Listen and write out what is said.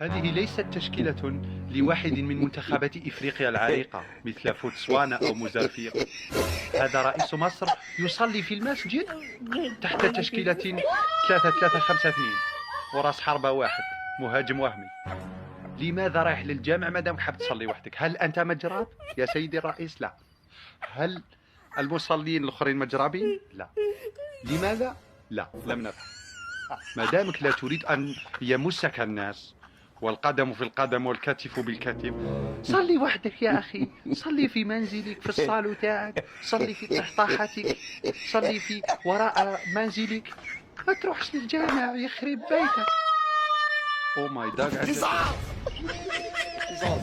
هذه ليست تشكيلة لواحد من منتخبات إفريقيا العريقة مثل بوتسوانا أو موزمبيق. هذا رئيس مصر يصلي في المسجد تحت تشكيلة 3-3-5-2 وراس حربة واحد مهاجم وهمي. لماذا رايح للجامع مادامك حاب تصلي وحدك؟ هل أنت مجراب يا سيدي الرئيس؟ لا. هل المصلين الآخرين مجربين؟ لا. لماذا؟ لا، لم نفهم. مادامك لا تريد أن يمسك الناس والقدم في القدم والكتف بالكتف، صلي وحدك يا أخي. صلي في منزلك، في الصالو تاعك، صلي في طحطاحتك، صلي في وراء منزلك، ما تروحش للجامع يخرب بيتك. Oh my dog.